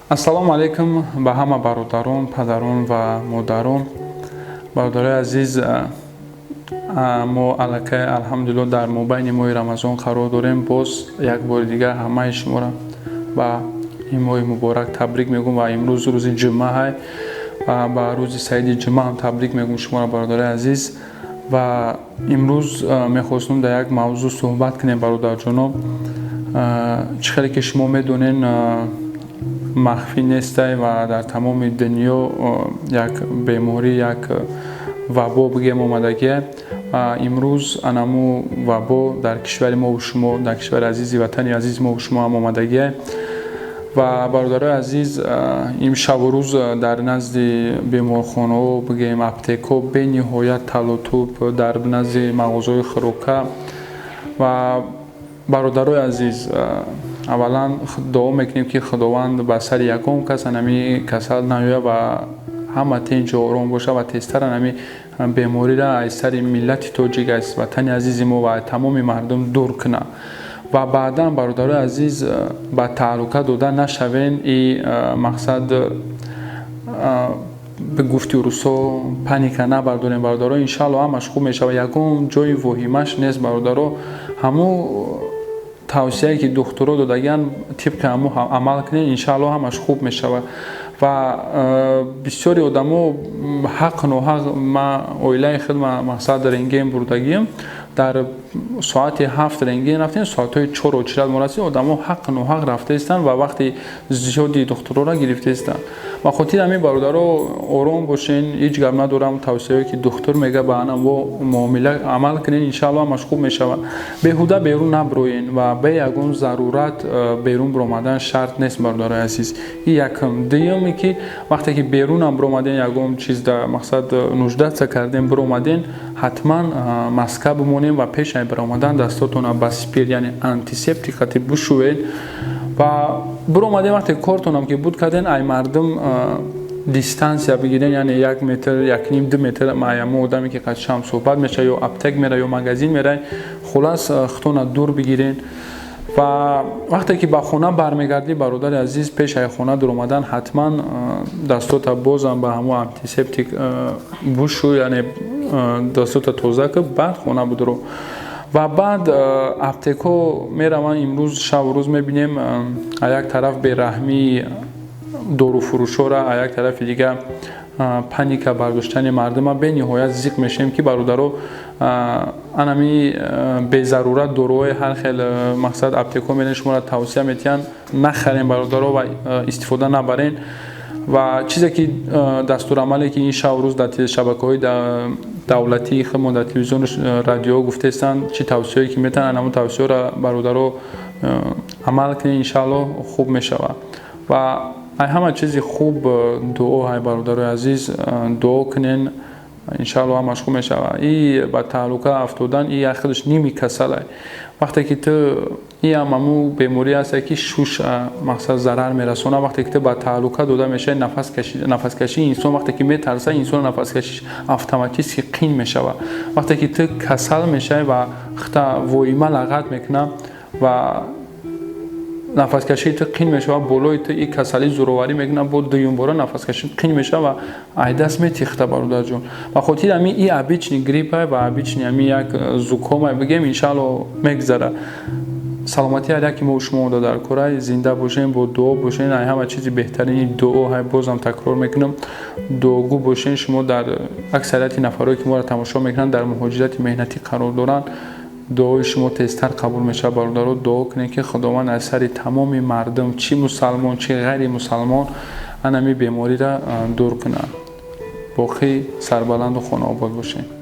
ассалому алайкум ба ҳама бародарон, падарон ва модарон. Бародарои азиз, мо аллакай алҳамдулилло дар мобайни моҳи рамазон қарор дорем. Боз як бори дигар ҳамаи шуморо ба ин моҳи муборак табрик мегӯм ва имрӯз рӯзи ҷумъа ҳай ва ба рӯзи саиди ҷумъа ҳам табрик мегӯм шуморо бародарои азиз. ва имрӯз мехостум дар як мавзӯъ суҳбат кунем бародарҷонон. чӣ хеле ки шумо медонен махфӣ нестай ва дар тамоми дунё як беморӣ, як вабо бигем омадагиа. имрӯз анаму вабо дар кишвари мову шумо, дар кишвари азизи ватани азизи мову шумо ҳам омадагиа. ва бародарои азиз, имшабу рӯз дар назди беморхонаҳо бигем аптекаҳо бениҳоят талотуб дар назди мағозаҳои хӯрока. ва бародарои азиз, аввалан дуо мекунем ки худованд ба сари ягон кас анами касал наёяд ва ҳама тинҷу ором бошад ва тезтар анами беморира аз сари миллати тоҷик, аз ватани азизи мо ва тамоми мардум дур кунад. ва баъдан бародарои азиз, ба таҳлука дода нашавен. И мақсад ба гуфти рӯсо паника набардорем бародаро. иншаалло ҳамаш хуб мешавад. ягон ҷои воҳимаш нест бародаро. ҳамун тавсияе ки духтуро додагиянд тибқи ҳамун амал кунед, иншаалло ҳамаш хуб мешавад. ва бисёри одамо ҳақ ноҳақ, ма оилаи худ мақсад рентген бурдагием, дар соати 7 рентген рафтем, соатҳои 4 очирад мо расидем, одамо ҳақ ноҳақ рафтаистанд ва вақти зиёди духтуроро гирифтаистанд. ва хотири ҳамин бародаро ором бошен, ҳеҷ гап надорам. тавсияҳое ки духтур мега ба анамо муомила амал кунед, иншаалло ҳамаш хуб мешавад. беҳуда берун наброен ва бе ягон зарурат берун биромадан шарт нест бародарои азиз. ин якум. дуюме ки вақте ки берунам биромаден, ягон чиз дар мақсад нуждатса кардем биромаден, ҳатман маска бимонем ва пеш аз биромадан дастотонро ба спирт, яъне антисептикати бушӯед. ва биромаден вақте кортонам ки буд карден, ай мардум дистансия бигирен, яъне 1 метр, 1.5-2 метр. мо одаме ки қачам суҳбат меша, ё аптек мера, ё магазин мера, хулас хутона дур бигирен. ва вақте ки ба хона бармегардӣ бародари азиз, пеш аз хона дуромадан ҳатман дастота бозам ба ҳамон антисептик бушӯ, яъне дастота тоза кӯ, баъд хона будро. ва баъд аптекаҳо мераванд. имрӯз шабу рӯз мебинем як тараф бераҳмии дорӯфурӯшҳора, як тарафи дигар паника бардоштани мардума бениҳоят зиқ мешавем ки бародаро анами безарурат дороҳои ҳар хел мақсад аптекаҳо мерен, шуморо тавсия метиҳанд нахарен бародаро ва истифода набарен. ва чизе ки дастурамале ки ин шабу рӯз дар шабакаҳои давлатии худмон дар телевизиону радиоҳо гуфтаистанд, чӣ тавсияе ки метавонанд ҳамон тавсияҳоро бародаро амал кунед, иншаалло хуб мешавад. ва ай ҳама чизи хуб дуо ҳай бародарои азиз, дуо кунен, иншаалло ҳамаш хуб мешавад. И ба таҳлука афтодан, и як худаш ними касал ай. вақте ки ту ин ҳам ҳамун беморӣ аст ки шуш мақсад зарар мерасонад. вақте ки ту ба таҳлука дода мешавӣ, нафаскашии инсон, вақте ки метарсад, инсон нафаскашиш автоматически қин мешавад. вақте ки ту касал мешавӣ ва хута воима лағат мекунад ва нафаскашии ту қин мешавад, болои ту и касали зӯроварӣ мекунад, бо дуюмбора нафаскашӣ қин мешавад ва айдаст метихта бародарҷон. ва хотири ҳамин и обични грипп ай ва обични ҳамин як зуком ай бигем, иншаалло мегзарад. саломатии ҳар яки мо шумо дар корай зинда бошем, бо дуо бошен. ай ҳама чизи беҳтарини дуо ҳай, бозам такрор мекунам, дуогӯ бошен. шумо дар аксарияти нафарҳое ки моро тамошо мекунанд дар муҳоҷирати меҳнатӣ қарор доранд, дуои шумо тезтар қабул мешавад. бародаро дуо кунед ки худованд аз сари тамоми мардум, чӣ мусалмон, чӣ ғайри мусалмон, анами бемориро дур кунад. боқӣ сарбаланду хонаобод бошед.